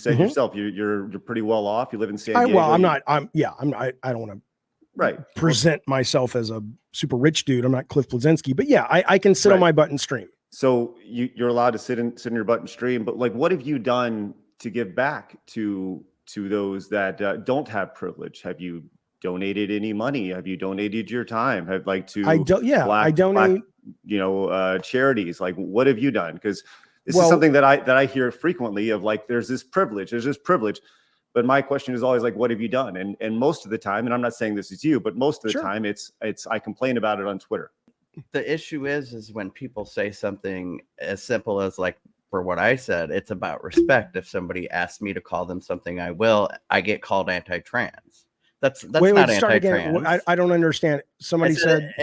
said yourself, you're pretty well off. You live in San Diego. Well, I'm not. I don't want to present myself as a super rich dude. I'm not Cliff Bleszinski, but yeah, I can sit on my butt and stream. So you're allowed to sit in your butt and stream, but like, what have you done to give back to those that don't have privilege? Have you donated any money? Have you donated your time? Have I donate. Charities. Like, what have you done? Because this is something that I hear frequently of, like, there's this privilege. But my question is always like, what have you done? And most of the time, and I'm not saying this is you, but most of the time it's I complain about it on Twitter. The issue is when people say something as simple as, like, for what I said, it's about respect. If somebody asks me to call them something, I get called anti-trans. That's not anti-trans. I don't understand. Somebody said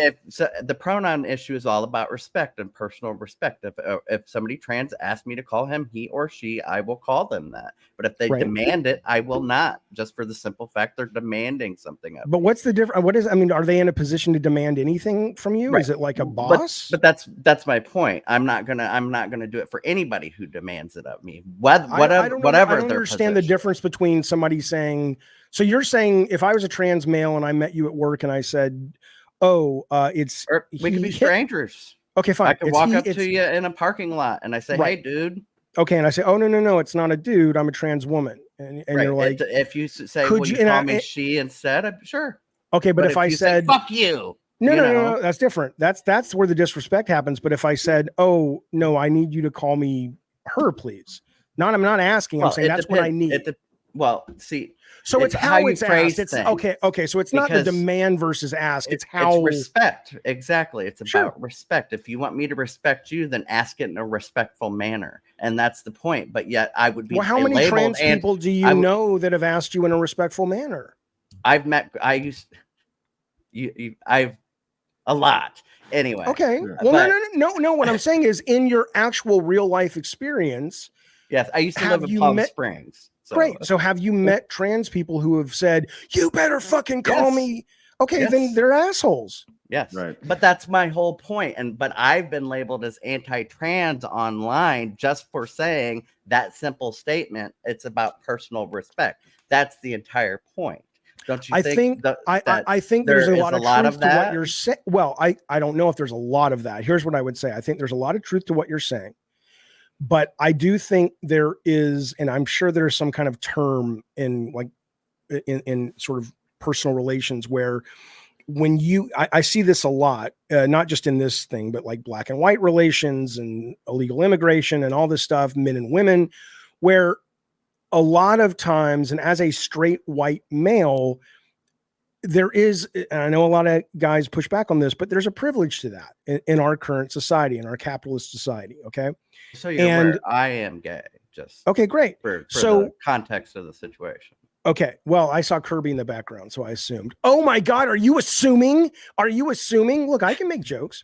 the pronoun issue is all about respect and personal respect. If somebody trans asks me to call him he or she, I will call them that. But if they demand it, I will not, just for the simple fact they're demanding something of me. But what's the difference? Are they in a position to demand anything from you? Is it like a boss? But that's my point. I'm not gonna do it for anybody who demands it of me. I don't understand the difference between somebody saying. So you're saying if I was a trans male and I met you at work and I said, we could be strangers. Okay, fine. I could walk up to you in a parking lot and I say, hey, dude. Okay, and I say, oh, no, it's not a dude. I'm a trans woman. And you're like, if you say, would you call me she instead? I'm sure. Okay, but if I said, fuck you. No, that's different. That's where the disrespect happens. But if I said, oh, no, I need you to call me her, please. I'm not asking. I'm saying that's what I need. So it's how it's asked. It's okay. So it's not the demand versus ask. It's respect. Exactly. It's about respect. If you want me to respect you, then ask it in a respectful manner, and that's the point. But yet, I would be. Well, how many trans people do you know that have asked you in a respectful manner? I've a lot. Anyway. Okay. Well, no. What I'm saying is, in your actual real life experience. Yes, I used to live in Palm Springs. Great. So have you met trans people who have said, you better fucking call me? Okay, then they're assholes. Yes. Right. But that's my whole point. But I've been labeled as anti-trans online just for saying that simple statement. It's about personal respect. That's the entire point. Don't you think? I think there's a lot of truth to what you're saying. Well, I don't know if there's a lot of that. Here's what I would say. I think there's a lot of truth to what you're saying. But I do think there is, and I'm sure there's some kind of term in sort of personal relations where when I see this a lot, not just in this thing, but like black and white relations and illegal immigration and all this stuff, men and women, where a lot of times, and as a straight white male, there is, and I know a lot of guys push back on this, but there's a privilege to that in our current society, in our capitalist society. Okay. So you're aware I am gay. Just okay, great. For the context of the situation. Okay. Well, I saw Kirby in the background, so I assumed. Oh my God. Are you assuming? Look, I can make jokes.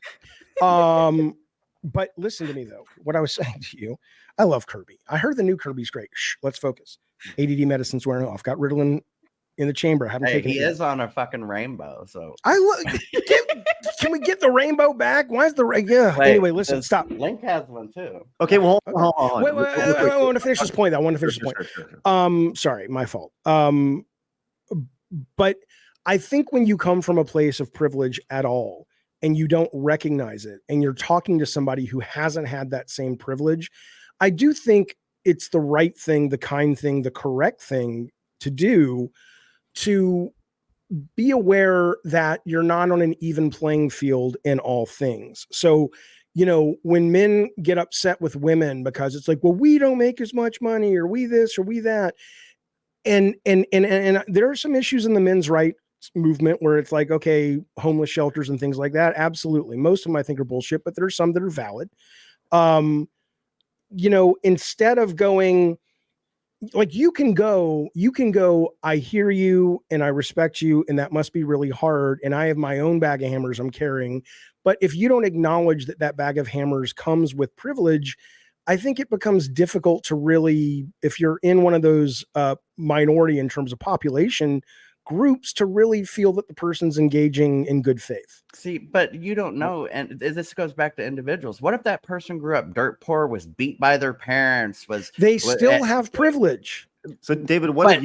But listen to me though. What I was saying to you, I love Kirby. I heard the new Kirby's great. Shh, let's focus. ADD medicine's wearing off. Got Ritalin in the chamber. I haven't taken it. He is on a fucking rainbow. So can we get the rainbow back? Why is the anyway, listen, stop. Link has one too. Okay, well, hold on. Wait, I want to finish this point. Sure. Sorry, my fault. But I think when you come from a place of privilege at all and you don't recognize it and you're talking to somebody who hasn't had that same privilege, I do think it's the right thing, the kind thing, the correct thing to do, to be aware that you're not on an even playing field in all things. So, when men get upset with women because it's like, well, we don't make as much money, or we this or we that. And there are some issues in the men's rights movement where it's like, okay, homeless shelters and things like that. Absolutely. Most of them I think are bullshit, but there's some that are valid. Instead of going, like, you can go, I hear you and I respect you, and that must be really hard, and I have my own bag of hammers I'm carrying. But if you don't acknowledge that bag of hammers comes with privilege, I think it becomes difficult to really, if you're in one of those minority in terms of population groups to really feel that the person's engaging in good faith. See, but you don't know, and this goes back to individuals. What if that person grew up dirt poor, was beat by their parents, they still have privilege? So, David, what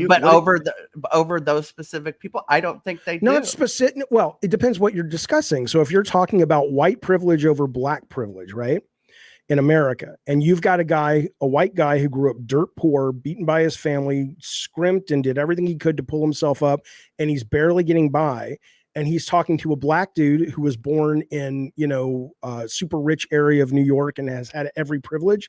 over those specific people, I don't think they not do. Specific. Well, it depends what you're discussing. So, if you're talking about white privilege over black privilege, right, in America, and you've got a white guy who grew up dirt poor, beaten by his family, scrimped and did everything he could to pull himself up, and he's barely getting by. And he's talking to a black dude who was born in, super rich area of New York and has had every privilege.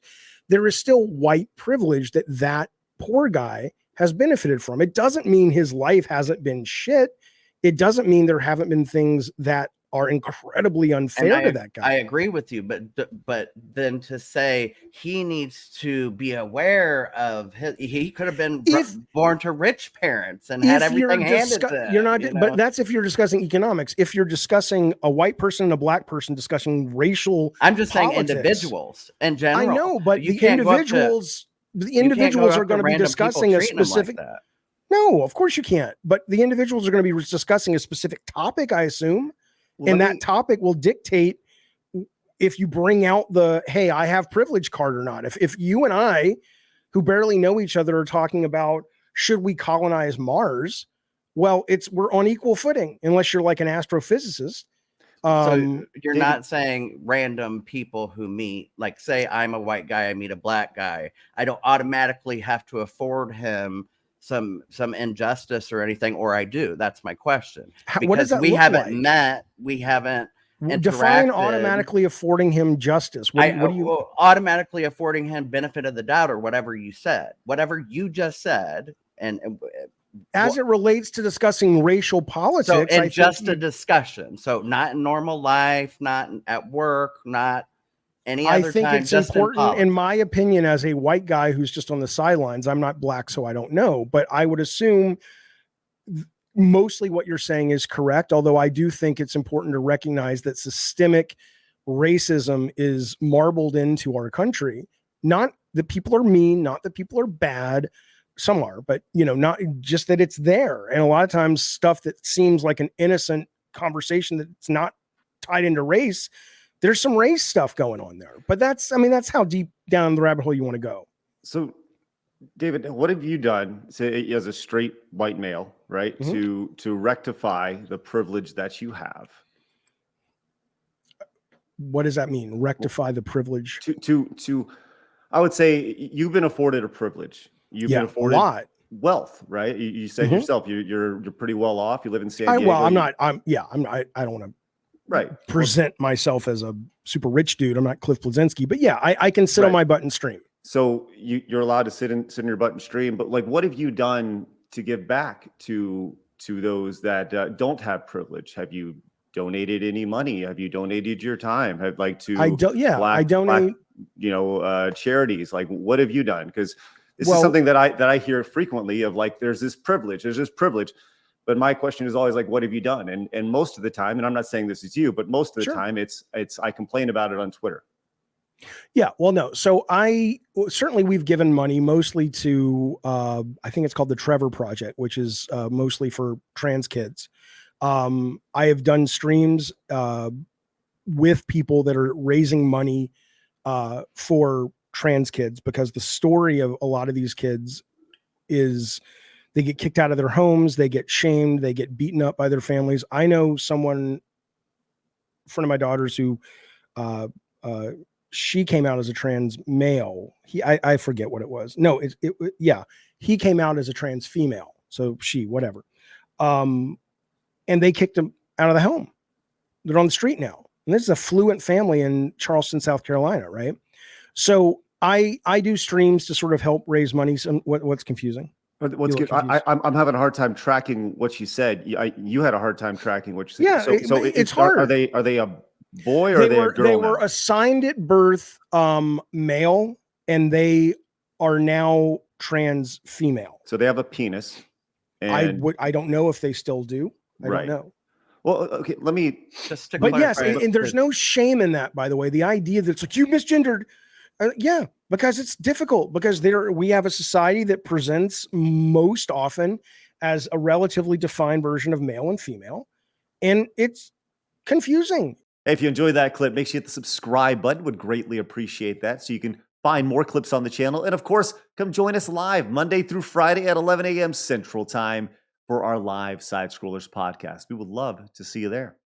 There is still white privilege that poor guy has benefited from. It doesn't mean his life hasn't been shit. It doesn't mean there haven't been things that are incredibly unfair to that guy. I agree with you, but then to say he needs to be aware of he could have been born to rich parents and had everything handed to him. You're not, but that's if you're discussing economics. If you're discussing a white person and a black person discussing racial, I'm just politics, saying individuals in general. I know, but the individuals are going to be discussing a specific. No, of course you can't. But the individuals are going to be discussing a specific topic, I assume. And that topic will dictate if you bring out the, hey, I have privilege card or not. If you and I, who barely know each other, are talking about, should we colonize Mars? Well, we're on equal footing, unless you're like an astrophysicist. So you're not saying random people who meet, like say I'm a white guy, I meet a black guy, I don't automatically have to afford him some injustice or anything, or I do. That's my question. Because we haven't met, we haven't interacted. Define automatically affording him justice. What do you automatically affording him benefit of the doubt, or whatever you said, whatever you just said, and as it relates to discussing racial politics, so and just a discussion. So not in normal life, not at work, not any other time. I think it's important, in my opinion, as a white guy who's just on the sidelines. I'm not black, so I don't know, but I would assume mostly what you're saying is correct. Although I do think it's important to recognize that systemic racism is marbled into our country. Not that people are mean, not that people are bad. Some are, but not just that it's there. And a lot of times stuff that seems like an innocent conversation that's not tied into race, there's some race stuff going on there. But that's how deep down the rabbit hole you want to go. So, David, what have you done, say, as a straight white male, right, to rectify the privilege that you have? What does that mean? Rectify the privilege? To I would say you've been afforded a privilege. You've been afforded a lot. Wealth, right? You said yourself, you're pretty well off. You live in San Diego. I don't want to present myself as a super rich dude. I'm not Cliff Bleszinski, but yeah, I can sit on my butt and stream. So you're allowed to sit in your butt and stream, but like, what have you done to give back to those that don't have privilege? Have you donated any money? Have you donated your time? I donate. Charities. Like, what have you done? Because this is something that I hear frequently of, like, there's this privilege. But my question is always like, what have you done? And most of the time, and I'm not saying this is you, but most of the time it's I complain about it on Twitter. Yeah, well, no. So certainly we've given money mostly to, I think it's called the Trevor Project, which is mostly for trans kids. I have done streams with people that are raising money for trans kids, because the story of a lot of these kids is they get kicked out of their homes, they get shamed, they get beaten up by their families. I know someone, a friend of my daughter's, who she came out as a trans male. I forget what it was. No, he came out as a trans female. So whatever. And they kicked him out of the home. They're on the street now. And this is a affluent family in Charleston, South Carolina, right? So I do streams to sort of help raise money. What's confusing? What's good? I'm having a hard time tracking what you said. You had a hard time tracking what you said. Yeah, so it's hard. Are they a boy or are they a girl? They were assigned at birth male, and they are now trans female. So they have a penis. And I don't know if they still do. I don't know. Well, okay, let me just stick. But yes, and there's no shame in that, by the way. The idea that it's like you misgendered. Because it's difficult, because we have a society that presents most often as a relatively defined version of male and female, and it's confusing. If you enjoyed that clip, make sure you hit the subscribe button. Would greatly appreciate that, so you can find more clips on the channel. And of course, come join us live Monday through Friday at 11 a.m. Central Time for our live Side Scrollers podcast. We would love to see you there.